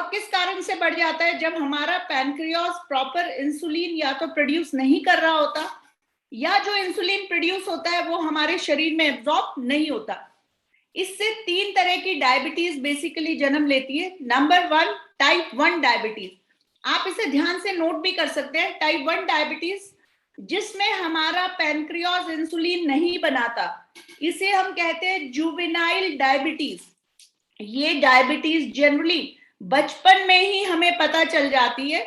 कब किस कारण से बढ़ जाता है? जब हमारा पैनक्रियास प्रॉपर इंसुलिन या तो प्रोड्यूस नहीं कर रहा होता, या जो इंसुलिन प्रोड्यूस होता है वो हमारे शरीर में एब्जॉर्ब नहीं होता। इससे 3 तरह की डायबिटीज बेसिकली जन्म लेती है। Number 1, type 1 diabetes. आप इसे ध्यान से नोट भी कर सकते हैं। टाइप 1 डायबिटीज जिसमें हमारा पैनक्रियास इंसुलिन नहीं बनाता, इसे हम कहते हैं जुवेनाइल डायबिटीज। ये डायबिटीज जनरली बचपन में ही हमें पता चल जाती है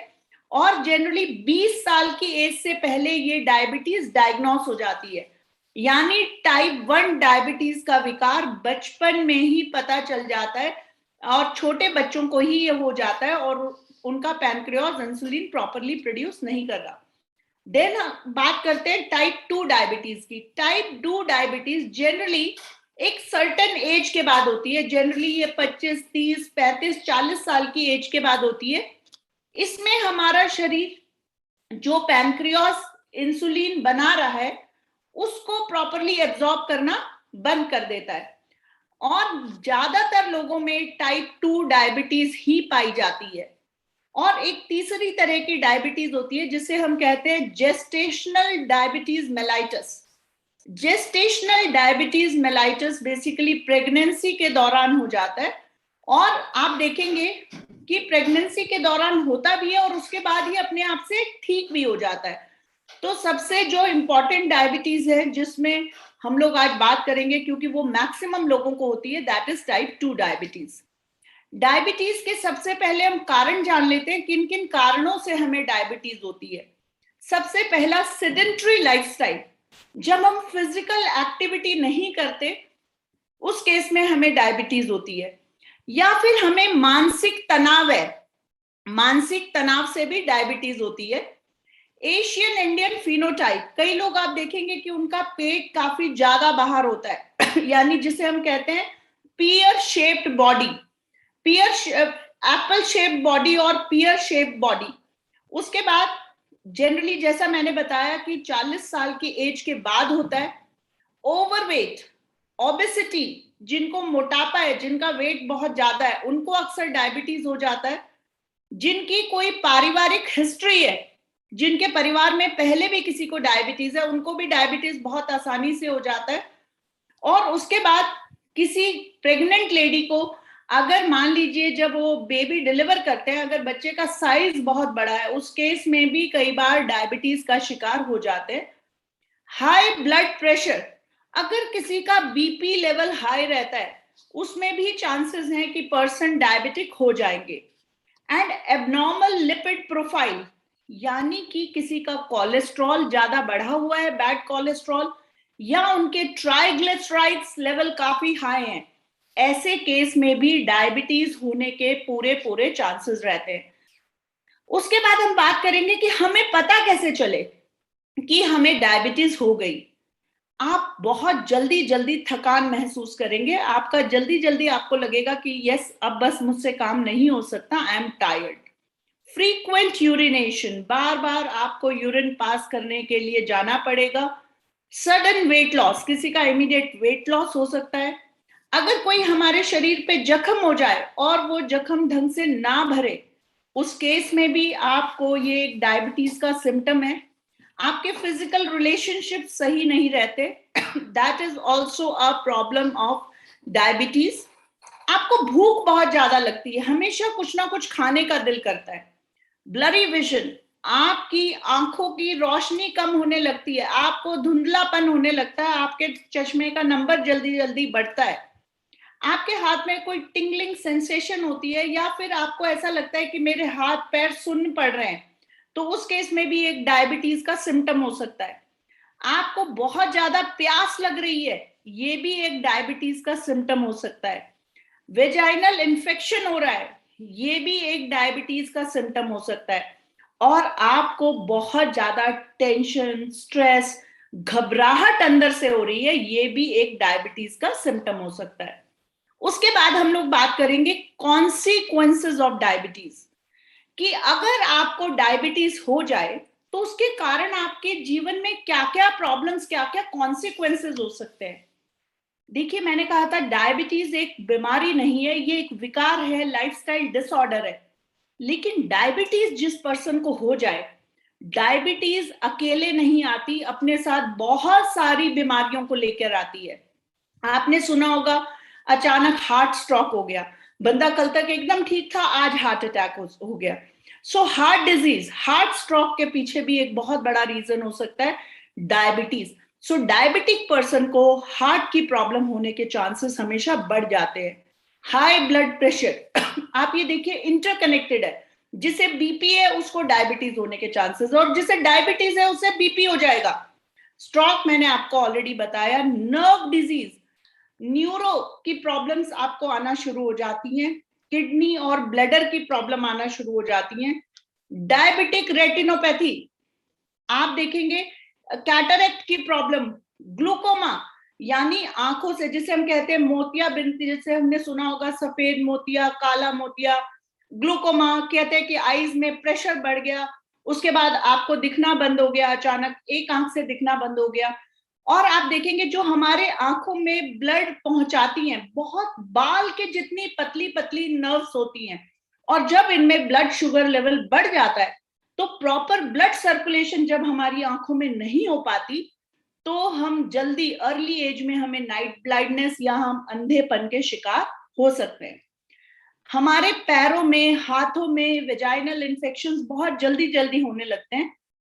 और जनरली 20 साल की एज से पहले ये डायबिटीज डायग्नोस हो जाती है। यानी टाइप 1 डायबिटीज का विकार बचपन में ही पता चल जाता है और छोटे बच्चों को ही ये हो जाता है और उनका पैनक्रियास इंसुलिन प्रॉपरली प्रोड्यूस नहीं कर रहा। देन बात करते हैं टाइप 2 डायबिटीज की। टाइप 2 डायबिटीज जनरली एक सर्टेन एज के बाद होती है। जनरली ये 25, 30, 35, 40 साल की एज के बाद होती है। इसमें हमारा शरीर जो पैनक्रियास इंसुलिन बना रहा है उसको प्रॉपरली एब्जॉर्ब करना बंद कर देता है और ज्यादातर लोगों में टाइप 2 डायबिटीज ही पाई जाती है। और एक तीसरी तरह की डायबिटीज होती है जिसे हम कहते हैं gestational diabetes mellitus. Gestational diabetes mellitus basically pregnancy के दौरान हो जाता है और आप देखेंगे कि प्रेगनेंसी के दौरान होता भी है और उसके बाद ही अपने आप से ठीक भी हो जाता है। तो सबसे जो इम्पोर्टेंट डायबिटीज है जिसमें हम लोग आज बात करेंगे, क्योंकि वो मैक्सिमम लोगों को होती है, that is type 2 diabetes. Diabetes के सबसे पहले हम कारण जान लेते हैं किन किन कारणों से हमें डायबिटीज होती है। सबसे पहला, सेडेंटरी लाइफस्टाइल। जब हम फिजिकल एक्टिविटी नहीं करते उस केस में हमें डायबिटीज होती है। या फिर हमें मानसिक तनाव है, मानसिक तनाव से भी डायबिटीज होती है। एशियन इंडियन फिनोटाइप, कई लोग आप देखेंगे कि उनका पेट काफी ज्यादा बाहर होता है यानी जिसे हम कहते हैं pear shaped body, Apple shaped body और पियर शेप्ड बॉडी। उसके बाद जनरली जैसा मैंने बताया कि 40 साल की एज के बाद होता है। ओवरवेट, ओबेसिटी, जिनको मोटापा है, जिनका वेट बहुत ज्यादा है, उनको अक्सर डायबिटीज हो जाता है। जिनकी कोई पारिवारिक हिस्ट्री है, जिनके परिवार में पहले भी किसी को डायबिटीज है, उनको भी डायबिटीज बहुत आसानी से हो जाता है। और उसके बाद किसी प्रेग्नेंट लेडी को अगर मान लीजिए जब वो बेबी डिलीवर करते हैं, अगर बच्चे का साइज बहुत बड़ा है, उस केस में भी कई बार डायबिटीज का शिकार हो जाते हैं। हाई ब्लड प्रेशर, अगर किसी का बीपी लेवल हाई रहता है उसमें भी चांसेस हैं कि पर्सन डायबिटिक हो जाएंगे। एंड एबनॉर्मल लिपिड प्रोफाइल, यानी कि किसी का कोलेस्ट्रॉल ज्यादा बढ़ा हुआ है, बैड कोलेस्ट्रॉल, या उनके ट्राइग्लिसराइड्स लेवल काफी हाई हैं, ऐसे केस में भी डायबिटीज होने के पूरे पूरे चांसेस रहते हैं। उसके बाद हम बात करेंगे कि हमें पता कैसे चले कि हमें डायबिटीज हो गई। आप बहुत जल्दी जल्दी थकान महसूस करेंगे, आपका जल्दी जल्दी आपको लगेगा कि यस अब बस मुझसे काम नहीं हो सकता, I am tired. Frequent urination, बार बार आपको यूरिन पास करने के लिए जाना पड़ेगा। सडन वेट लॉस, किसी का इमीडिएट वेट लॉस हो सकता है। अगर कोई हमारे शरीर पे जख्म हो जाए और वो जख्म ढंग से ना भरे, उस केस में भी आपको ये डायबिटीज का सिम्टम है। आपके फिजिकल रिलेशनशिप सही नहीं रहते, that is also a problem of diabetes. आपको भूख बहुत ज्यादा लगती है, हमेशा कुछ ना कुछ खाने का दिल करता है। ब्लरी विजन, आपकी आंखों की रोशनी कम होने लगती है, आपको धुंधलापन होने लगता है, आपके चश्मे का नंबर जल्दी जल्दी बढ़ता है। आपके हाथ में कोई टिंगलिंग सेंसेशन होती है, या फिर आपको ऐसा लगता है कि मेरे हाथ पैर सुन्न पड़ रहे हैं, तो उस केस में भी एक डायबिटीज का सिम्टम हो सकता है। आपको बहुत ज्यादा प्यास लग रही है, ये भी एक डायबिटीज का सिम्टम हो सकता है। वेजाइनल इन्फेक्शन हो रहा है, ये भी एक डायबिटीज का सिम्टम हो सकता है। और आपको बहुत ज्यादा टेंशन, स्ट्रेस, घबराहट अंदर से हो रही है, ये भी एक डायबिटीज का सिम्टम हो सकता है। उसके बाद हम लोग बात करेंगे कॉन्सिक्वेंसेस ऑफ डायबिटीज, कि अगर आपको डायबिटीज हो जाए तो उसके कारण आपके जीवन में क्या क्या प्रॉब्लम्स, क्या क्या कॉन्सिक्वेंसेस हो सकते हैं। देखिए, मैंने कहा था डायबिटीज एक बीमारी नहीं है, ये एक विकार है, लाइफस्टाइल डिसऑर्डर है। लेकिन डायबिटीज जिस पर्सन को हो जाए, डायबिटीज अकेले नहीं आती, अपने साथ बहुत सारी बीमारियों को लेकर आती है। आपने सुना होगा अचानक हार्ट स्ट्रोक हो गया, बंदा कल तक एकदम ठीक था, आज हार्ट अटैक हो गया। So heart disease, heart stroke के पीछे भी एक बहुत बड़ा रीजन हो सकता है डायबिटीज। सो डायबिटिक पर्सन को हार्ट की प्रॉब्लम होने के चांसेस हमेशा बढ़ जाते हैं। हाई ब्लड प्रेशर, आप ये देखिए इंटरकनेक्टेड है, जिसे बीपी है उसको डायबिटीज होने के चांसेस, और जिसे डायबिटीज है उसे बीपी हो जाएगा। स्ट्रोक मैंने आपको ऑलरेडी बताया। नर्व डिजीज, न्यूरो की प्रॉब्लम्स आपको आना शुरू हो जाती हैं, किडनी और ब्लैडर की प्रॉब्लम आना शुरू हो जाती हैं। डायबिटिक रेटिनोपैथी, आप देखेंगे कैटरेक्ट की प्रॉब्लम, ग्लूकोमा यानी आंखों से जिसे हम कहते हैं मोतिया बिनती, जैसे हमने सुना होगा सफेद मोतिया, काला मोतिया। ग्लूकोमा कहते हैं कि आईज में प्रेशर बढ़ गया, उसके बाद आपको दिखना बंद हो गया, अचानक एक आंख से दिखना बंद हो गया। और आप देखेंगे जो हमारे आंखों में ब्लड पहुंचाती हैं, बहुत बाल के जितनी पतली पतली नर्व्स होती हैं, और जब इनमें ब्लड शुगर लेवल बढ़ जाता है तो प्रॉपर ब्लड सर्कुलेशन जब हमारी आंखों में नहीं हो पाती, तो हम जल्दी अर्ली एज में हमें नाइट ब्लाइंडनेस या हम अंधेपन के शिकार हो सकते हैं। हमारे पैरों में, हाथों में वेजाइनल इन्फेक्शंस बहुत जल्दी जल्दी होने लगते हैं।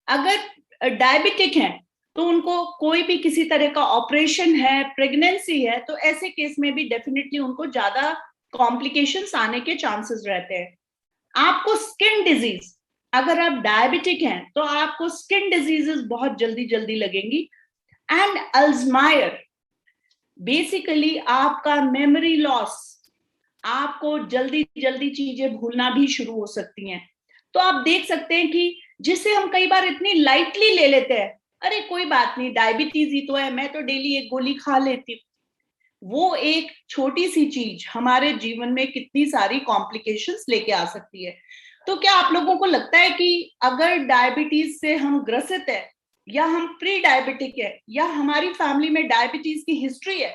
अगर डायबिटिक हैं तो उनको कोई भी किसी तरह का ऑपरेशन है, प्रेगनेंसी है, तो ऐसे केस में भी डेफिनेटली उनको ज्यादा कॉम्प्लिकेशंस आने के चांसेस रहते हैं। आपको स्किन डिजीज, अगर आप डायबिटिक हैं तो आपको स्किन डिजीजेस बहुत जल्दी जल्दी लगेंगी। एंड अल्जाइमर, बेसिकली आपका मेमोरी लॉस, आपको जल्दी जल्दी चीजें भूलना भी शुरू हो सकती हैं। तो आप देख सकते हैं कि जिसे हम कई बार इतनी लाइटली ले लेते हैं, अरे कोई बात नहीं, डायबिटीज ही तो है, मैं तो डेली एक गोली खा लेती हूँ, वो एक छोटी सी चीज हमारे जीवन में कितनी सारी कॉम्प्लिकेशंस लेके आ सकती है। तो क्या आप लोगों को लगता है कि अगर डायबिटीज से हम ग्रसित है, या हम प्री डायबिटिक है, या हमारी फैमिली में डायबिटीज की हिस्ट्री है,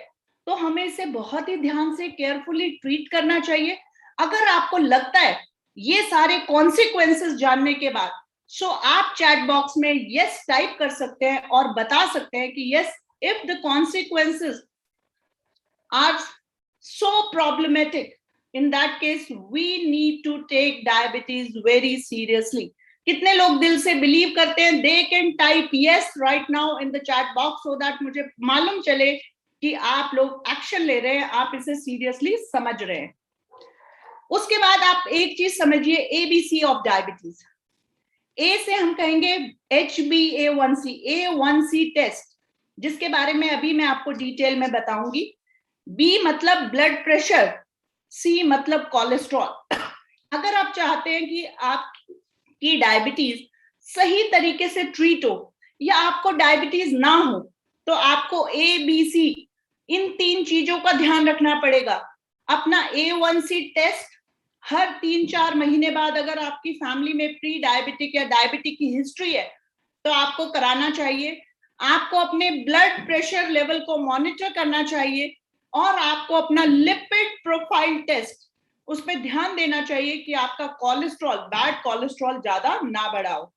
तो हमें इसे बहुत ही ध्यान से केयरफुली ट्रीट करना चाहिए? अगर आपको लगता है ये सारे कॉन्सिक्वेंसेस जानने के बाद, सो आप चैट बॉक्स में यस टाइप कर सकते हैं और बता सकते हैं कि yes, if the consequences are so problematic, in that case we need to take diabetes very seriously. कितने लोग दिल से बिलीव करते हैं? they can type yes right now in the chat box so that मुझे मालूम चले कि आप लोग एक्शन ले रहे हैं, आप इसे सीरियसली समझ रहे हैं। उसके बाद आप एक चीज समझिए, एबीसी ऑफ डायबिटीज। ए से हम कहेंगे HbA1c, A1c टेस्ट, जिसके बारे में अभी मैं आपको डिटेल में बताऊंगी। बी मतलब ब्लड प्रेशर, सी मतलब कोलेस्ट्रॉल। अगर आप चाहते हैं कि आपकी डायबिटीज सही तरीके से ट्रीट हो या आपको डायबिटीज ना हो, तो आपको ABC इन 3 चीजों का ध्यान रखना पड़ेगा। अपना A1c टेस्ट हर 3-4 महीने बाद, अगर आपकी फैमिली में प्री डायबिटिक या डायबिटिक की हिस्ट्री है तो आपको कराना चाहिए। आपको अपने ब्लड प्रेशर लेवल को मॉनिटर करना चाहिए, और आपको अपना लिपिड प्रोफाइल टेस्ट, उस पर ध्यान देना चाहिए कि आपका कोलेस्ट्रॉल, बैड कोलेस्ट्रॉल ज्यादा ना बढ़ा हो।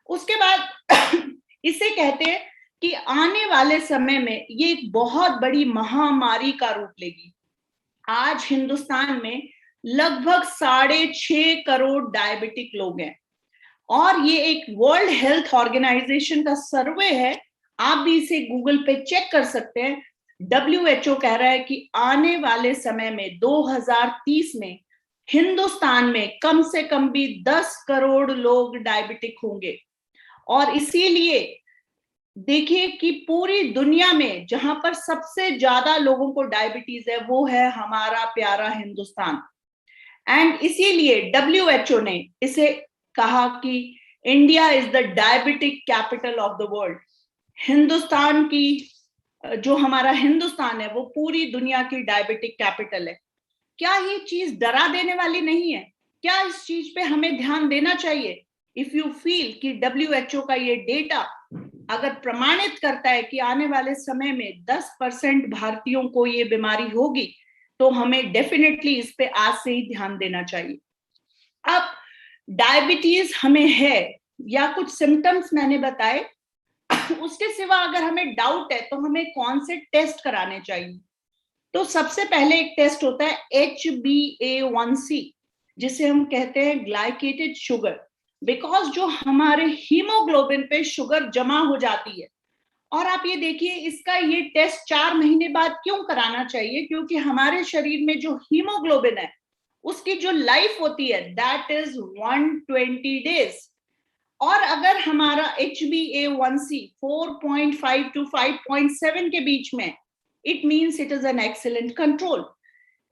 उसके बाद इसे कहते हैं कि आने वाले समय में ये एक बहुत बड़ी महामारी का रूप लेगी। आज हिंदुस्तान में लगभग 6.5 करोड़ डायबिटिक लोग हैं, और ये एक वर्ल्ड हेल्थ ऑर्गेनाइजेशन का सर्वे है, आप भी इसे गूगल पे चेक कर सकते हैं। WHO कह रहा है कि आने वाले समय में 2030 में हिंदुस्तान में कम से कम भी 10 करोड़ लोग डायबिटिक होंगे। और इसीलिए देखिए कि पूरी दुनिया में जहां पर सबसे ज्यादा लोगों को डायबिटीज है वो है हमारा प्यारा हिंदुस्तान। एंड इसीलिए WHO ने इसे कहा कि India is the diabetic capital of the world. Hindustan की, जो हमारा हिंदुस्तान है, वो पूरी दुनिया की डायबिटिक कैपिटल है। क्या ये चीज डरा देने वाली नहीं है? क्या इस चीज पे हमें ध्यान देना चाहिए? इफ यू फील कि WHO का ये डेटा अगर प्रमाणित करता है कि आने वाले समय में 10% भारतीयों को ये बीमारी होगी, तो हमें डेफिनेटली इस पे आज से ही ध्यान देना चाहिए। अब डायबिटीज हमें है या कुछ सिम्टम्स मैंने बताए, उसके सिवा अगर हमें डाउट है तो हमें कौन से टेस्ट कराने चाहिए? तो सबसे पहले एक टेस्ट होता है HbA1c, जिसे हम कहते हैं ग्लाइकेटेड शुगर, बिकॉज जो हमारे हीमोग्लोबिन पे शुगर जमा हो जाती है। और आप ये देखिए, इसका ये टेस्ट 4 महीने बाद क्यों कराना चाहिए? क्योंकि हमारे शरीर में जो हीमोग्लोबिन है उसकी जो लाइफ होती है दैट इज 120 डेज। और अगर हमारा HbA1c 4.5 to 5.7 के बीच में, it means it is an excellent control.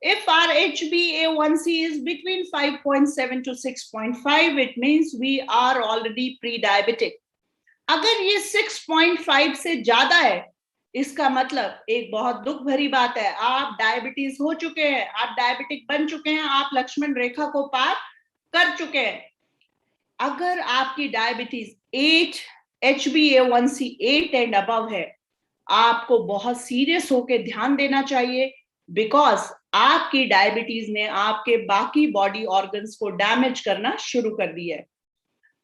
If our HbA1c is between 5.7 to 6.5, it means we are already pre-diabetic. अगर ये 6.5 से ज्यादा है, इसका मतलब एक बहुत दुख भरी बात है, आप डायबिटीज हो चुके हैं, आप डायबिटिक बन चुके हैं, आप लक्ष्मण रेखा को पार कर चुके हैं। अगर आपकी डायबिटीज 8, HbA1c 8 एंड अबव है, आपको बहुत सीरियस होकर ध्यान देना चाहिए, बिकॉज आपकी डायबिटीज ने आपके बाकी बॉडी ऑर्गन्स को डैमेज करना शुरू कर दिया है।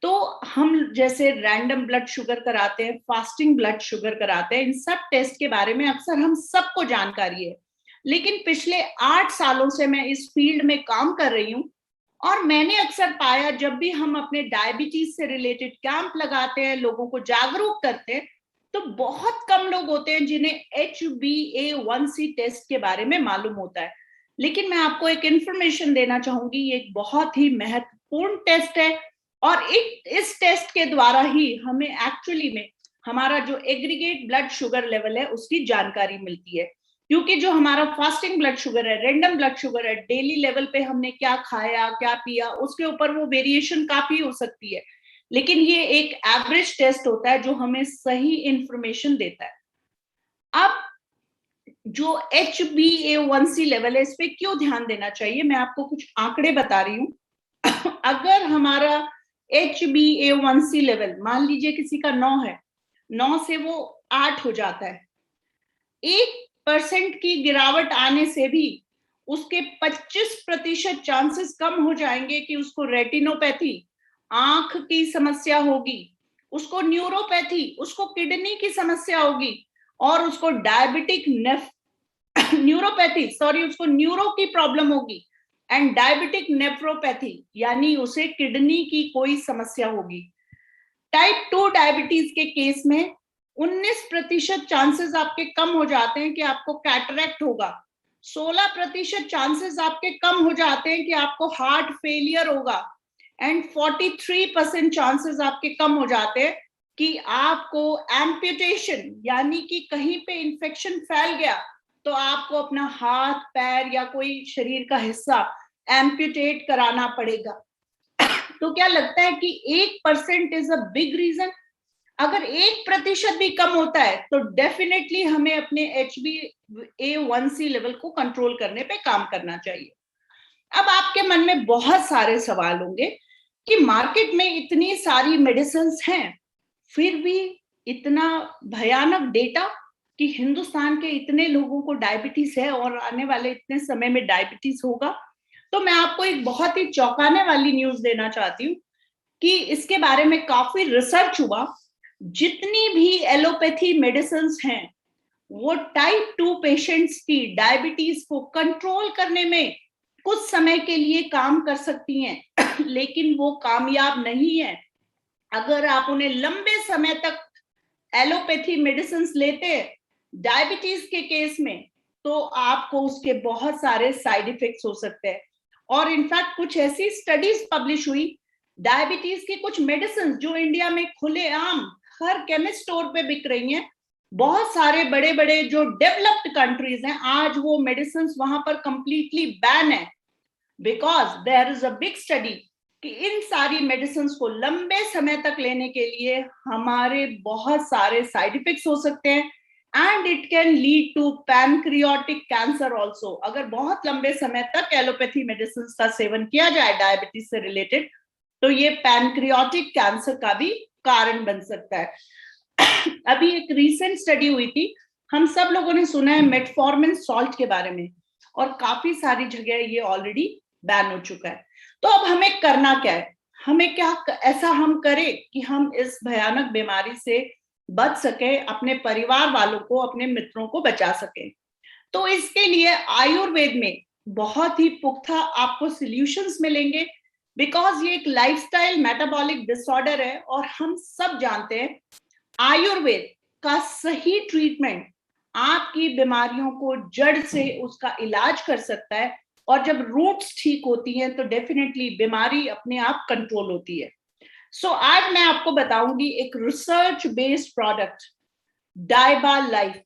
तो हम जैसे रैंडम ब्लड शुगर कराते हैं, फास्टिंग ब्लड शुगर कराते हैं, इन सब टेस्ट के बारे में अक्सर हम सबको जानकारी है। लेकिन पिछले 8 सालों से मैं इस फील्ड में काम कर रही हूँ, और मैंने अक्सर पाया जब भी हम अपने डायबिटीज से रिलेटेड कैंप लगाते हैं, लोगों को जागरूक करते हैं, तो बहुत कम लोग होते हैं जिन्हें HbA1c टेस्ट के बारे में मालूम होता है। लेकिन मैं आपको एक इंफॉर्मेशन देना चाहूंगी, ये एक बहुत ही महत्वपूर्ण टेस्ट है, और इस टेस्ट के द्वारा ही हमें एक्चुअली में हमारा जो एग्रीगेट ब्लड शुगर लेवल है उसकी जानकारी मिलती है। क्योंकि जो हमारा फास्टिंग ब्लड शुगर है, रैंडम ब्लड शुगर है, डेली लेवल पे हमने क्या खाया क्या पिया, उसके ऊपर वो वेरिएशन काफी हो सकती है, लेकिन ये एक एवरेज टेस्ट होता है जो हमें सही इंफॉर्मेशन देता है। अब जो HbA1c लेवल है, इस पे क्यों ध्यान देना चाहिए, मैं आपको कुछ आंकड़े बता रही हूँ। अगर हमारा HbA1c लेवल मान लीजिए किसी का 9 है, 9 से वो 8 हो जाता है, 1% की गिरावट आने से भी उसके 25% चांसेस कम हो जाएंगे कि उसको रेटिनोपैथी, आंख की समस्या होगी, उसको न्यूरोपैथी, उसको किडनी की समस्या होगी, और उसको डायबिटिक न्यूरोपैथी, सॉरी, उसको न्यूरो की प्रॉब्लम होगी, एंड डायबिटिक नेफ्रोपैथी, यानी उसे किडनी की कोई समस्या होगी। टाइप 2 डायबिटीज के केस में 19% चांसेस आपके कम हो जाते हैं कि आपको कैटरैक्ट होगा, 16% चांसेस आपके कम हो जाते हैं कि आपको हार्ट फेलियर होगा, एंड 43% चांसेस आपके कम हो जाते हैं कि आपको एम्पुटेशन, यानी कि कहीं पे इंफेक्शन फैल गया तो आपको अपना हाथ पैर या कोई शरीर का हिस्सा एम्पुटेट कराना पड़ेगा। तो क्या लगता है कि 1% इज अ बिग रीजन? अगर 1% भी कम होता है तो डेफिनेटली हमें अपने HbA1c लेवल को कंट्रोल करने पे काम करना चाहिए। अब आपके मन में बहुत सारे सवाल होंगे कि मार्केट में इतनी सारी मेडिसिन हैं, फिर भी इतना भयानक डेटा कि हिंदुस्तान के इतने लोगों को डायबिटीज है और आने वाले इतने समय में डायबिटीज होगा। तो मैं आपको एक बहुत ही चौंकाने वाली न्यूज देना चाहती हूँ कि इसके बारे में काफी रिसर्च हुआ। जितनी भी एलोपैथी मेडिसिन हैं वो टाइप 2 पेशेंट्स की डायबिटीज को कंट्रोल करने में कुछ समय के लिए काम कर सकती हैं, लेकिन वो कामयाब नहीं है। अगर आप उन्हें लंबे समय तक एलोपैथी मेडिसिन लेते हैं डायबिटीज के केस में, तो आपको उसके बहुत सारे साइड इफेक्ट्स हो सकते हैं। और इनफैक्ट कुछ ऐसी स्टडीज पब्लिश हुई, डायबिटीज की कुछ मेडिसिन जो इंडिया में खुलेआम हर केमिस्ट स्टोर पे बिक रही हैं, बहुत सारे बड़े बड़े जो डेवलप्ड कंट्रीज हैं, आज वो मेडिसिन वहां पर कंप्लीटली बैन है, because there is a big study कि इन सारी मेडिसिन को लंबे समय तक लेने के लिए हमारे बहुत सारे साइड इफेक्ट्स हो सकते हैं, and it can lead to pancreatic cancer also. अगर बहुत लंबे समय तक एलोपैथी मेडिसिन का सेवन किया जाए डायबिटीज से रिलेटेड, तो ये पैनक्रियाटिक कैंसर का भी कारण बन सकता है। अभी एक रीसेंट स्टडी हुई थी, हम सब लोगों ने सुना है मेटफॉर्मिन सॉल्ट के बारे में, और काफी सारी जगह ये ऑलरेडी बैन हो चुका है। तो अब हमें करना क्या है, हमें क्या ऐसा हम करें कि हम इस भयानक बीमारी से बच सके, अपने परिवार वालों को, अपने मित्रों को बचा सके। तो इसके लिए आयुर्वेद में बहुत ही पुख्ता आपको सॉल्यूशंस मिलेंगे, बिकॉज ये एक लाइफस्टाइल मेटाबॉलिक डिसऑर्डर है और हम सब जानते हैं आयुर्वेद का सही ट्रीटमेंट आपकी बीमारियों को जड़ से उसका इलाज कर सकता है, और जब रूट्स ठीक होती हैं तो डेफिनेटली बीमारी अपने आप कंट्रोल होती है। सो आज मैं आपको बताऊंगी एक research based product, Diaba Life.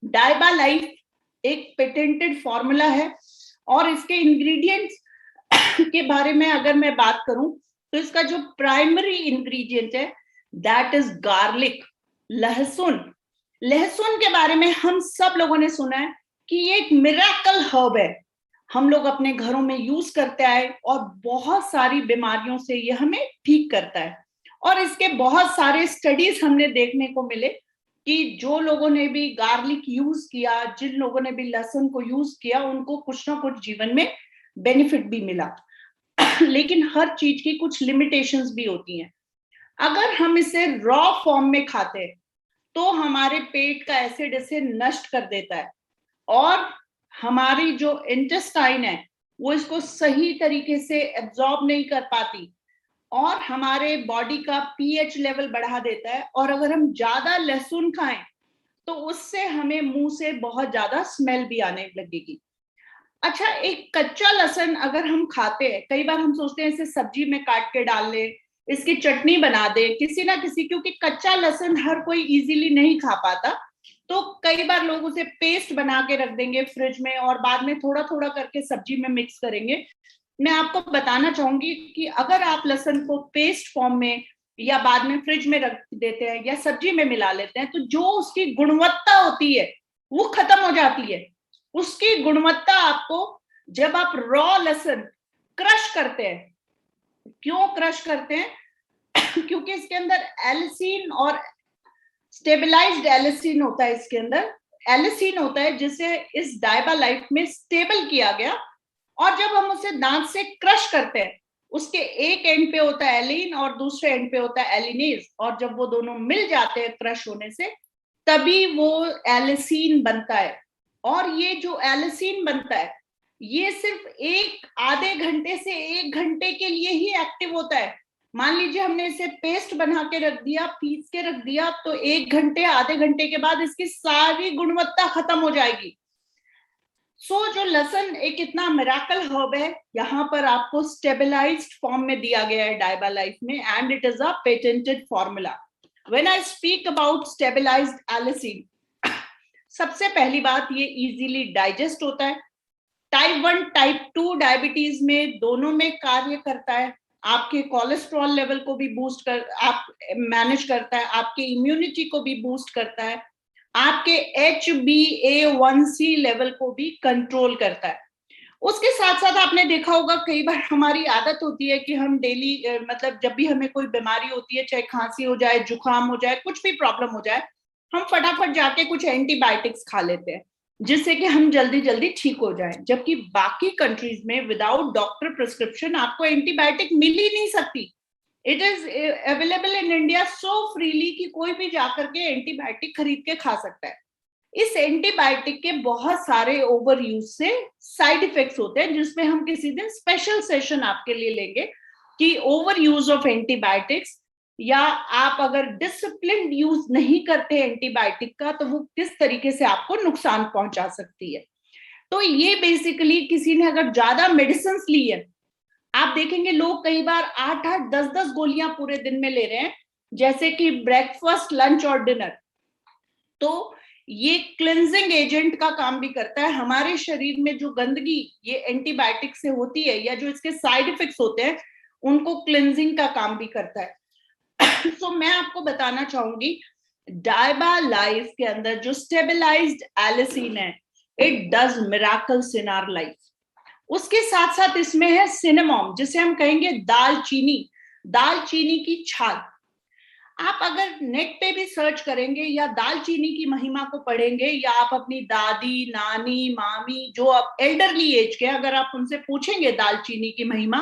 Diaba Life एक पेटेंटेड फॉर्मूला है, और इसके इंग्रेडिएंट्स के बारे में अगर मैं बात करूं तो इसका जो प्राइमरी इंग्रेडिएंट है दैट इज गार्लिक, लहसुन। लहसुन के बारे में हम सब लोगों ने सुना है कि ये एक मिरेकल हर्ब है, हम लोग अपने घरों में यूज करते आए और बहुत सारी बीमारियों से ये हमें ठीक करता है। और इसके बहुत सारे स्टडीज हमने देखने को मिले कि जो लोगों ने भी गार्लिक यूज किया, जिन लोगों ने भी लहसुन को यूज किया, उनको कुछ ना कुछ जीवन में बेनिफिट भी मिला। लेकिन हर चीज की कुछ लिमिटेशंस भी होती हैं। अगर हम इसे रॉ फॉर्म में खाते हैं तो हमारे पेट का एसिड इसे नष्ट कर देता है, और हमारी जो इंटेस्टाइन है वो इसको सही तरीके से एब्जॉर्ब नहीं कर पाती, और हमारे बॉडी का पीएच लेवल बढ़ा देता है। और अगर हम ज्यादा लहसुन खाएं तो उससे हमें मुंह से बहुत ज्यादा स्मेल भी आने लगेगी। अच्छा, एक कच्चा लहसुन अगर हम खाते हैं, कई बार हम सोचते हैं इसे सब्जी में काट के डाल ले, इसकी चटनी बना दे किसी ना किसी, क्योंकि कच्चा लहसुन हर कोई इजीली नहीं खा पाता, तो कई बार लोग उसे पेस्ट बना के रख देंगे फ्रिज में और बाद में थोड़ा थोड़ा करके सब्जी में मिक्स करेंगे। मैं आपको बताना चाहूंगी कि अगर आप लहसुन को पेस्ट फॉर्म में या बाद में फ्रिज में रख देते हैं या सब्जी में मिला लेते हैं तो जो उसकी गुणवत्ता होती है वो खत्म हो जाती है। उसकी गुणवत्ता आपको, जब आप रॉ लहसुन क्रश करते हैं, क्यों क्रश करते हैं क्योंकि इसके अंदर एलिसिन और स्टेबलाइज्ड एलिसिन होता है, इसके अंदर एलिसिन होता है जिसे इस डाइबा लाइफ में स्टेबल किया गया, और जब हम उसे दांत से क्रश करते हैं उसके एक एंड पे होता है एलिन और दूसरे एंड पे होता है एलिनेज, और जब वो दोनों मिल जाते हैं क्रश होने से तभी वो एलिसिन बनता है। और ये जो एलिसिन बनता है ये सिर्फ एक आधे घंटे से 1 घंटे के लिए ही एक्टिव होता है। मान लीजिए हमने इसे पेस्ट बना के रख दिया, पीस के रख दिया, तो 1 घंटे आधे घंटे के बाद इसकी सारी गुणवत्ता खत्म हो जाएगी। जो लहसुन एक इतना मिरेकल हर्ब है, यहाँ पर आपको स्टेबलाइज्ड फॉर्म में दिया गया है डाइबा लाइफ में, and it is a patented formula. When I speak about stabilised allicin, सबसे पहली बात ये इजीली डाइजेस्ट होता है। टाइप 1 टाइप 2 डायबिटीज में दोनों में कार्य करता है, आपके कोलेस्ट्रॉल लेवल को भी बूस्ट कर आप मैनेज करता है, आपके इम्यूनिटी को भी बूस्ट करता है, आपके HbA1c लेवल को भी कंट्रोल करता है। उसके साथ साथ आपने देखा होगा कई बार हमारी आदत होती है कि हम डेली मतलब जब भी हमें कोई बीमारी होती है, चाहे खांसी हो जाए, जुकाम हो जाए, कुछ भी प्रॉब्लम हो जाए, हम फटाफट जाके कुछ एंटीबायोटिक्स खा लेते हैं जिससे कि हम जल्दी जल्दी ठीक हो जाएं, जबकि बाकी कंट्रीज में विदाउट डॉक्टर प्रिस्क्रिप्शन आपको एंटीबायोटिक मिल ही नहीं सकती। It is available in India so freely कि कोई भी जाकर के एंटीबायोटिक खरीद के खा सकता है। इस एंटीबायोटिक के बहुत सारे ओवर यूज से साइड इफेक्ट्स होते हैं, जिसमें हम किसी दिन स्पेशल सेशन आपके लिए लेंगे कि ओवर यूज ऑफ एंटीबायोटिक्स, या आप अगर डिसिप्लिन यूज नहीं करते एंटीबायोटिक का तो वो किस तरीके से आपको नुकसान पहुंचा सकती है। तो ये बेसिकली किसी ने अगर ज्यादा मेडिसिन ली है, आप देखेंगे लोग कई बार 8-8 10-10 गोलियां पूरे दिन में ले रहे हैं, जैसे कि ब्रेकफास्ट, लंच और डिनर। तो ये क्लिनजिंग एजेंट का काम भी करता है। हमारे शरीर में जो गंदगी ये एंटीबायोटिक से होती है या जो इसके साइड इफेक्ट्स होते हैं उनको क्लिनजिंग का काम भी करता है। तो मैं आपको बताना चाहूंगी डाइबा लाइफ के अंदर जो स्टेबलाइज्ड एलिसिन है, it does miracles in our life. उसके साथ साथ इसमें है सिनेमॉम, जिसे हम कहेंगे दालचीनी, दालचीनी की छाल। आप अगर नेट पे भी सर्च करेंगे या दालचीनी की महिमा को पढ़ेंगे, या आप अपनी दादी, नानी, मामी, जो आप एल्डरली एज के, अगर आप उनसे पूछेंगे दालचीनी की महिमा,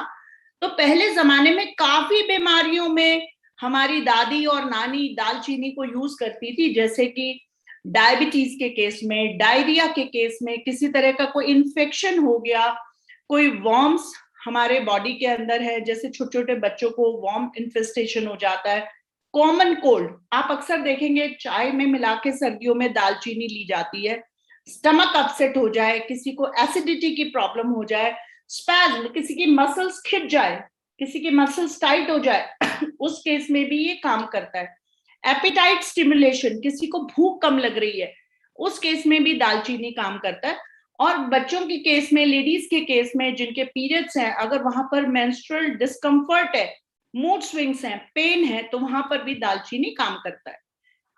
तो पहले जमाने में काफी बीमारियों में हमारी दादी और नानी दालचीनी को यूज करती थी, जैसे कि डायबिटीज के केस में, डायरिया के केस में, किसी तरह का कोई इन्फेक्शन हो गया, कोई वॉर्म्स हमारे बॉडी के अंदर है, जैसे छोटे छोटे बच्चों को वॉर्म इन्फेस्टेशन हो जाता है, कॉमन कोल्ड, आप अक्सर देखेंगे चाय में मिला के सर्दियों में दालचीनी ली जाती है, स्टमक अपसेट हो जाए, किसी को एसिडिटी की प्रॉब्लम हो जाए, स्पैज्म, किसी की मसल्स खिंच जाए, किसी की मसल्स टाइट हो जाए उस केस में भी ये काम करता है। एपिटाइट स्टिमुलेशन, किसी को भूख कम लग रही है, उस केस में भी दालचीनी काम करता है। और बच्चों के केस में, लेडीज के केस में, जिनके पीरियड्स हैं, अगर वहां पर मेंस्ट्रुअल डिस्कम्फर्ट है, मूड स्विंग्स हैं, पेन है, तो वहां पर भी दालचीनी काम करता है।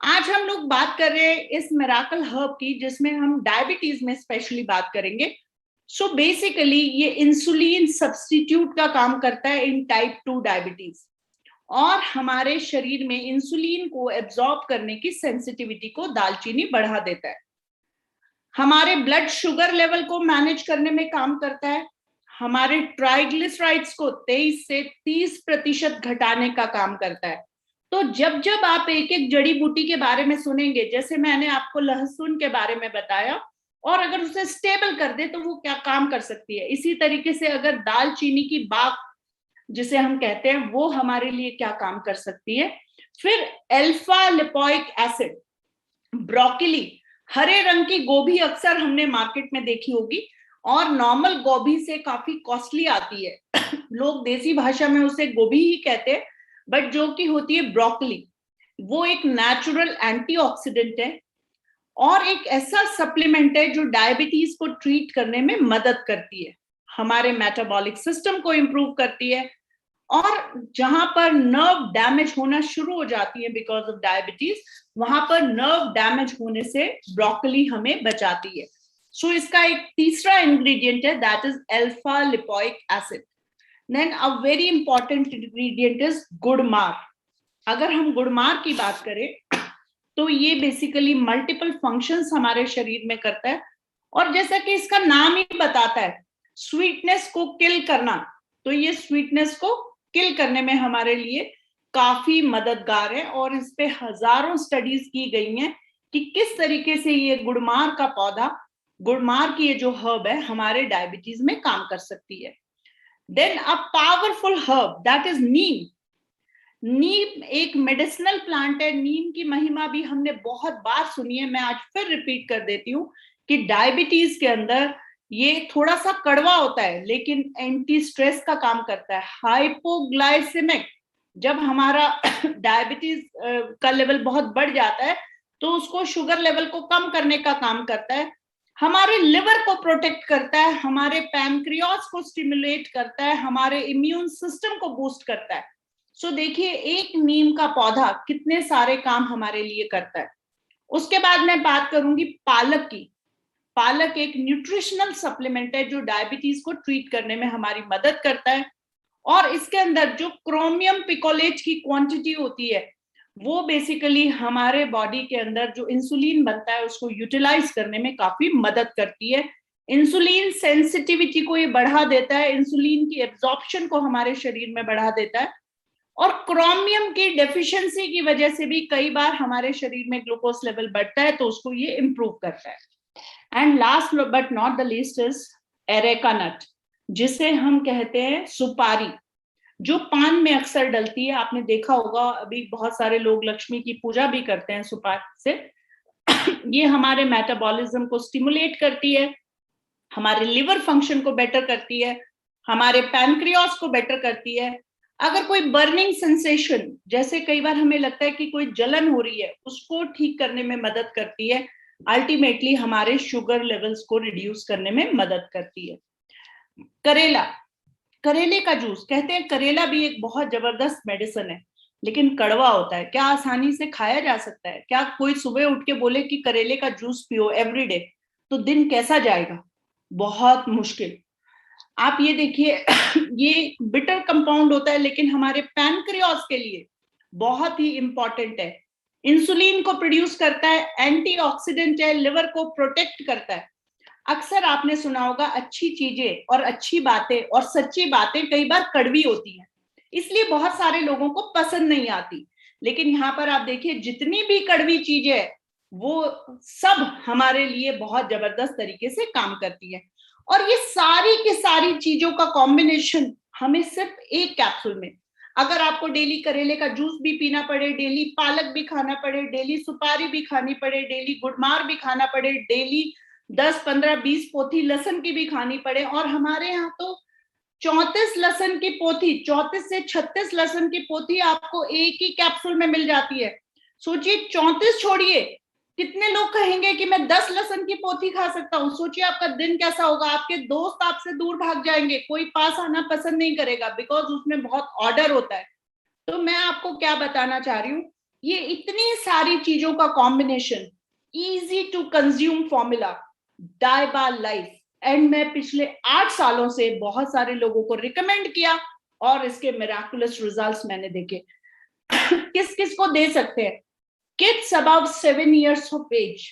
आज हम लोग बात कर रहे हैं इस मिराकल हर्ब की, जिसमें हम डायबिटीज में स्पेशली बात करेंगे। सो बेसिकली ये इंसुलिन सब्स्टिट्यूट का काम करता है इन टाइप 2 डायबिटीज, और हमारे शरीर में इंसुलिन को एब्जॉर्ब करने की सेंसिटिविटी को दालचीनी बढ़ा देता है। हमारे ब्लड शुगर लेवल को मैनेज करने में काम करता है। हमारे ट्राइग्लिसराइड्स को 23 से 30% घटाने का काम करता है। तो जब जब आप एक एक जड़ी बूटी के बारे में सुनेंगे, जैसे मैंने आपको लहसुन के बारे में बताया, और अगर उसे स्टेबल कर दे तो वो क्या काम कर सकती है, इसी तरीके से अगर दालचीनी की बाग जिसे हम कहते हैं, वो हमारे लिए क्या काम कर सकती है। फिर अल्फा लिपोइक एसिड, ब्रोकली, हरे रंग की गोभी अक्सर हमने मार्केट में देखी होगी, और नॉर्मल गोभी से काफी कॉस्टली आती है लोग देसी भाषा में उसे गोभी ही कहते हैं, बट जो कि होती है ब्रोकली, वो एक नेचुरल एंटीऑक्सीडेंट है और एक ऐसा सप्लीमेंट है जो डायबिटीज को ट्रीट करने में मदद करती है, हमारे मेटाबॉलिक सिस्टम को इंप्रूव करती है, और जहां पर नर्व डैमेज होना शुरू हो जाती है बिकॉज ऑफ डायबिटीज, वहां पर नर्व डैमेज होने से ब्रोकली हमें बचाती है। सो इसका एक तीसरा इंग्रेडिएंट है, that is alpha lipoic acid. Then a very important ingredient is gurmar. अगर हम गुड़मार की बात करें तो ये बेसिकली मल्टीपल फंक्शंस हमारे शरीर में करता है, और जैसा कि इसका नाम ही बताता है, स्वीटनेस को किल करना, तो ये स्वीटनेस को किल करने में हमारे लिए काफी मददगार है, और इस पे हजारों स्टडीज की गई हैं कि किस तरीके से ये गुड़मार का पौधा, गुड़मार की ये जो हर्ब है, हमारे डायबिटीज में काम कर सकती है। Then a powerful herb, that is neem. Neem एक मेडिसिनल प्लांट है। नीम की महिमा भी हमने बहुत बार सुनी है, मैं आज फिर रिपीट कर देती हूँ कि डायबिटीज के अंदर ये थोड़ा सा कड़वा होता है, लेकिन एंटी स्ट्रेस का काम करता है। हाइपोग्लाइसेमिक, जब हमारा डायबिटीज का लेवल बहुत बढ़ जाता है तो उसको शुगर लेवल को कम करने का काम करता है। हमारे लिवर को प्रोटेक्ट करता है, हमारे पैनक्रियास को स्टिमुलेट करता है, हमारे इम्यून सिस्टम को बूस्ट करता है। सो देखिए, एक नीम का पौधा कितने सारे काम हमारे लिए करता है। उसके बाद मैं बात करूंगी पालक की। पालक एक न्यूट्रिशनल सप्लीमेंट है जो डायबिटीज को ट्रीट करने में हमारी मदद करता है, और इसके अंदर जो क्रोमियम पिकोलेट की क्वांटिटी होती है, वो बेसिकली हमारे बॉडी के अंदर जो इंसुलिन बनता है उसको यूटिलाइज करने में काफी मदद करती है। इंसुलिन सेंसिटिविटी को ये बढ़ा देता है, इंसुलिन की एब्जॉर्प्शन को हमारे शरीर में बढ़ा देता है, और क्रोमियम की डेफिशिएंसी की वजह से भी कई बार हमारे शरीर में ग्लूकोज लेवल बढ़ता है, तो उसको ये इंप्रूव करता है। And last but not the least is areca nut, जिसे हम कहते हैं सुपारी, जो पान में अक्सर डलती है। आपने देखा होगा, अभी बहुत सारे लोग लक्ष्मी की पूजा भी करते हैं सुपारी से। ये हमारे मेटाबॉलिज्म को स्टिमुलेट करती है, हमारे लिवर फंक्शन को बेटर करती है, हमारे पैनक्रियास को बेटर करती है। अगर कोई बर्निंग सेंसेशन, जैसे कई बार हमें लगता है कि कोई जलन हो रही है, उसको ठीक करने में मदद करती है। अल्टीमेटली हमारे शुगर लेवल्स को रिड्यूस करने में मदद करती है। करेला, करेले का जूस, कहते हैं करेला भी एक बहुत जबरदस्त मेडिसिन है, लेकिन कड़वा होता है। क्या आसानी से खाया जा सकता है? क्या कोई सुबह उठ के बोले कि करेले का जूस पियो एवरीडे, तो दिन कैसा जाएगा? बहुत मुश्किल। आप ये देखिए ये बिटर कंपाउंड होता है, लेकिन हमारे पैनक्रियास के लिए बहुत ही इंपॉर्टेंट है। इंसुलिन को प्रोड्यूस करता है, एंटीऑक्सीडेंट है, लिवर को प्रोटेक्ट करता है। अक्सर आपने सुना होगा अच्छी चीजें और अच्छी बातें और सच्ची बातें कई बार कड़वी होती हैं, इसलिए बहुत सारे लोगों को पसंद नहीं आती। लेकिन यहाँ पर आप देखिए, जितनी भी कड़वी चीजें है वो सब हमारे लिए बहुत जबरदस्त तरीके से काम करती है। और ये सारी की सारी चीजों का कॉम्बिनेशन हमें सिर्फ एक कैप्सूल में, अगर आपको डेली करेले का जूस भी पीना पड़े, डेली पालक भी खाना पड़े, डेली सुपारी भी खानी पड़े, डेली गुड़मार भी खाना पड़े, डेली 10, 15, 20 पोथी लहसुन की भी खानी पड़े, और हमारे यहाँ तो 34 लहसुन की पोथी, 34 से 36 लहसुन की पोथी आपको एक ही कैप्सूल में मिल जाती है। सोचिए, 34 छोड़िए, कितने लोग कहेंगे कि मैं 10 लहसुन की पोथी खा सकता हूँ। सोचिए आपका दिन कैसा होगा, आपके दोस्त आपसे दूर भाग जाएंगे, कोई पास आना पसंद नहीं करेगा, बिकॉज उसमें बहुत ऑर्डर होता है। तो मैं आपको क्या बताना चाह रही हूँ, ये इतनी सारी चीजों का combination, easy to consume formula Diaba Life, and मैं पिछले 8 सालों से बहुत सारे लोगों को रिकमेंड किया और इसके मिराकुलस रिजल्ट्स मैंने देखे। किस किस को दे सकते हैं? Kids about 7 years of age,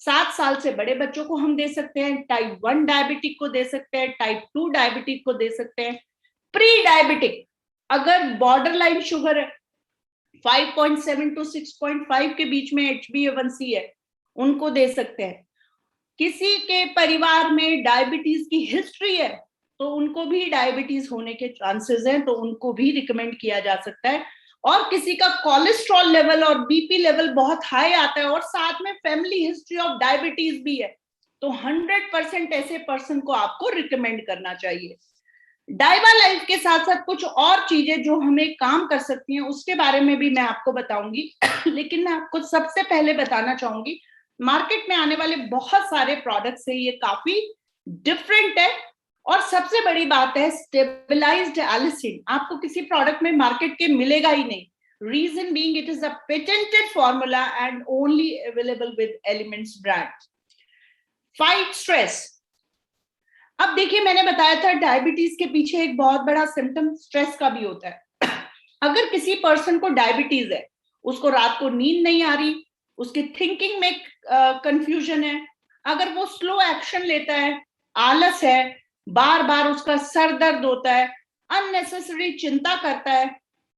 7 साल से बड़े बच्चों को हम दे सकते हैं, टाइप 1 डायबिटिक को दे सकते हैं, टाइप 2 डायबिटिक को दे सकते हैं, प्री डायबिटिक, अगर बॉर्डर लाइन शुगर है 5.7 to 6.5 के बीच में HbA1c है, उनको दे सकते हैं। किसी के परिवार में डायबिटीज की हिस्ट्री है तो उनको भी डायबिटीज होने के चांसेस हैं, तो उनको भी रिकमेंड किया जा सकता है। और किसी का कोलेस्ट्रॉल लेवल और बीपी लेवल बहुत हाई आता है और साथ में फैमिली हिस्ट्री ऑफ डायबिटीज भी है, तो 100% ऐसे पर्सन को आपको रिकमेंड करना चाहिए। डायबा लाइफ के साथ साथ कुछ और चीजें जो हमें काम कर सकती हैं उसके बारे में भी मैं आपको बताऊंगी। लेकिन मैं आपको सबसे पहले बताना चाहूंगी, मार्केट में आने वाले बहुत सारे प्रोडक्ट्स से ये काफी डिफरेंट है। और सबसे बड़ी बात है, स्टेबलाइज्ड एलिसिन आपको किसी प्रोडक्ट में मार्केट के मिलेगा ही नहीं। Reason being it is a patented formula and only available with Elements brand. Fight stress, अब देखिए मैंने बताया था डायबिटीज के पीछे एक बहुत बड़ा सिम्टम स्ट्रेस का भी होता है। अगर किसी पर्सन को डायबिटीज है, उसको रात को नींद नहीं आ रही, उसकी थिंकिंग में कंफ्यूजन है, अगर वो स्लो एक्शन लेता है, आलस है, बार बार उसका सर दर्द होता है, अननेसेसरी चिंता करता है,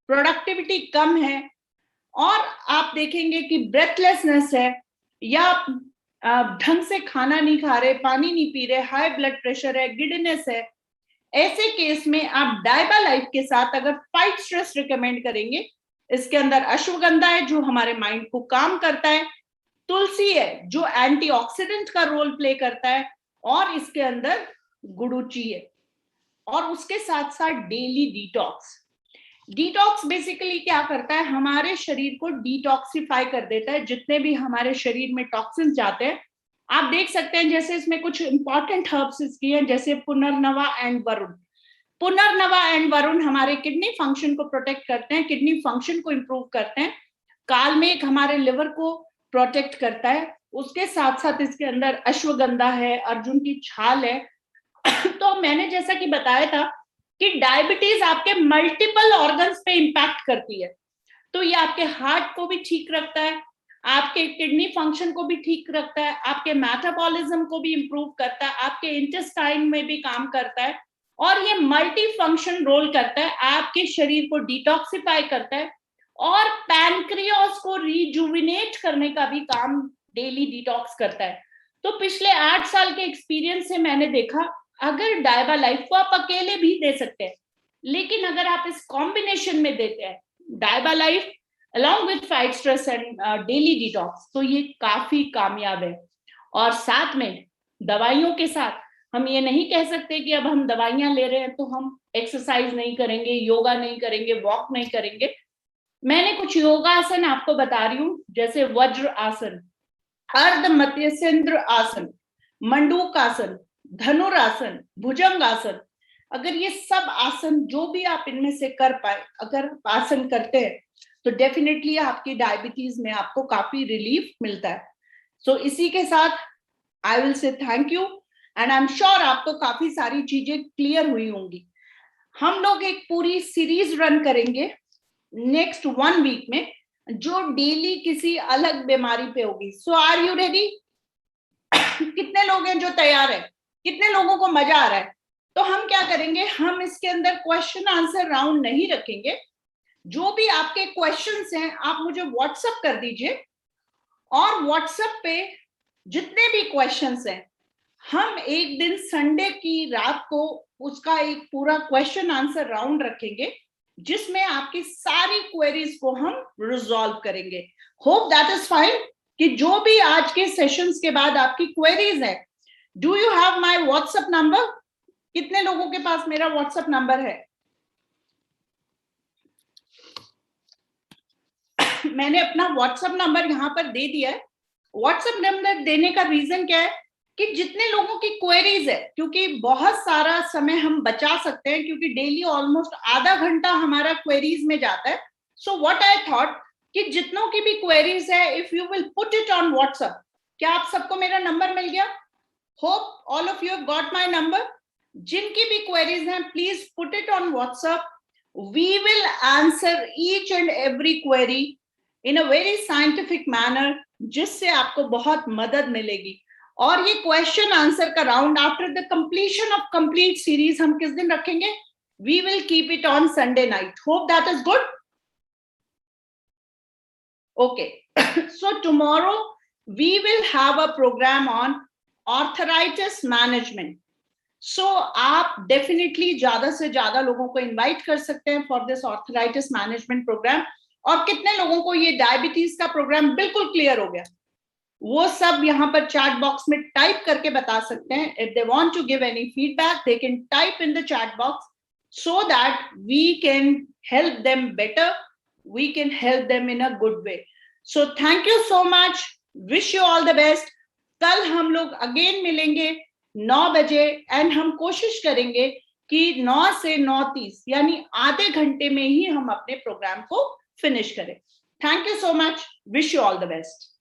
प्रोडक्टिविटी कम है, और आप देखेंगे कि ब्रेथलेसनेस है, या ढंग से खाना नहीं खा रहे, पानी नहीं पी रहे, हाई ब्लड प्रेशर है, गिडनेस है, ऐसे केस में आप डायबा लाइफ के साथ अगर फाइट स्ट्रेस रिकमेंड करेंगे, इसके अंदर अश्वगंधा है जो हमारे माइंड को काम करता है, तुलसी है जो एंटीऑक्सीडेंट का रोल प्ले करता है, और इसके अंदर गुड़ूची है, और उसके साथ साथ डेली डिटॉक्स। डिटॉक्स बेसिकली क्या करता है, हमारे शरीर को डिटॉक्सिफाई कर देता है, जितने भी हमारे शरीर में टॉक्सिन्स जाते हैं। आप देख सकते हैं जैसे इसमें कुछ इंपॉर्टेंट हर्ब्स इसकी हैं, जैसे पुनर्नवा and Varun. Punarnava and Varun हमारे किडनी फंक्शन को प्रोटेक्ट करते हैं, किडनी फंक्शन को इंप्रूव करते हैं, कालमेघ हमारे लिवर को प्रोटेक्ट करता है, उसके साथ साथ इसके अंदर अश्वगंधा है, अर्जुन की छाल है। तो मैंने जैसा कि बताया था कि डायबिटीज आपके मल्टीपल ऑर्गन्स पे इंपैक्ट करती है, तो ये आपके हार्ट को भी ठीक रखता है, आपके किडनी फंक्शन को भी ठीक रखता है, आपके मेटाबॉलिज्म को भी इंप्रूव करता है, आपके इंटेस्टाइन में भी काम करता है, और ये मल्टी फंक्शन रोल करता है, आपके शरीर को डिटॉक्सिफाई करता है, और पैनक्रियास को रिजुविनेट करने का भी काम डेली डिटॉक्स करता है। तो पिछले 8 साल के एक्सपीरियंस से मैंने देखा, अगर डायबा लाइफ को आप अकेले भी दे सकते हैं, लेकिन अगर आप इस कॉम्बिनेशन में देते हैं डायबा life along with fight stress and daily detox, तो ये काफी कामयाब है। और साथ में दवाइयों के साथ हम ये नहीं कह सकते कि अब हम दवाइयां ले रहे हैं तो हम एक्सरसाइज नहीं करेंगे, योगा नहीं करेंगे, वॉक नहीं करेंगे। मैंने कुछ योगासन आपको बता रही हूँ, जैसे वज्र आसन, अर्ध मत्स्येंद्र आसन, मंडूक आसन, धनुरासन, भुजंग आसन। अगर ये सब आसन जो भी आप इनमें से कर पाए, अगर आप आसन करते हैं तो डेफिनेटली आपकी डायबिटीज में आपको काफी रिलीफ मिलता है। सो इसी के साथ I will say thank you, and I am sure आपको काफी सारी चीजें क्लियर हुई होंगी। हम लोग एक पूरी सीरीज रन करेंगे नेक्स्ट 1 वीक में, जो डेली किसी अलग बीमारी पे होगी. सो आर यू रेडी? कितने लोग हैं जो तैयार है? कितने लोगों को मजा आ रहा है? तो हम क्या करेंगे, हम इसके अंदर क्वेश्चन आंसर राउंड नहीं रखेंगे. जो भी आपके क्वेश्चंस हैं आप मुझे व्हाट्सएप कर दीजिए, और व्हाट्सएप पे जितने भी क्वेश्चंस हैं हम एक दिन संडे की रात को उसका एक पूरा क्वेश्चन आंसर राउंड रखेंगे, जिसमें आपकी सारी क्वेरीज को हम रिजॉल्व करेंगे. Hope that is fine. कि जो भी आज के सेशंस के बाद आपकी क्वेरीज है, do you have my WhatsApp number? कितने लोगों के पास मेरा व्हाट्सएप नंबर है? मैंने अपना व्हाट्सएप नंबर यहाँ पर दे दिया है. व्हाट्सएप नंबर देने का रीजन क्या है कि जितने लोगों की क्वेरीज है, क्योंकि बहुत सारा समय हम बचा सकते हैं, क्योंकि डेली ऑलमोस्ट आधा घंटा हमारा क्वेरीज में जाता है. सो व्हाट आई थॉट कि जितनों की भी क्वेरीज है, if you will put it on WhatsApp. क्या आप सबको मेरा नंबर मिल गया? Hope all of you have got my number. जिनकी भी क्वेरीज हैं please put it on WhatsApp. We will answer each and every query in a very scientific manner, जिससे आपको बहुत मदद मिलेगी. और ये क्वेश्चन आंसर का round after the completion of complete series हम किस दिन रखेंगे? We will keep it on Sunday night. Hope that is good. Okay, so tomorrow we will have a program on arthritis management. So आप definitely ज्यादा से ज्यादा लोगों को इनवाइट कर सकते हैं for this arthritis management programme. और कितने लोगों को ये डायबिटीज का प्रोग्राम बिल्कुल क्लियर हो गया, वो सब यहाँ पर चैट बॉक्स में टाइप करके बता सकते हैं. If they want to give any feedback they can type in the chat box, so that we can help them better, we can help them in a good way. So thank you so much, wish you all the best. कल हम लोग again मिलेंगे 9 बजे, and हम कोशिश करेंगे कि 9 से 9:30 यानी आधे घंटे में ही हम अपने प्रोग्राम को फिनिश करें. Thank you so much, wish you all the best.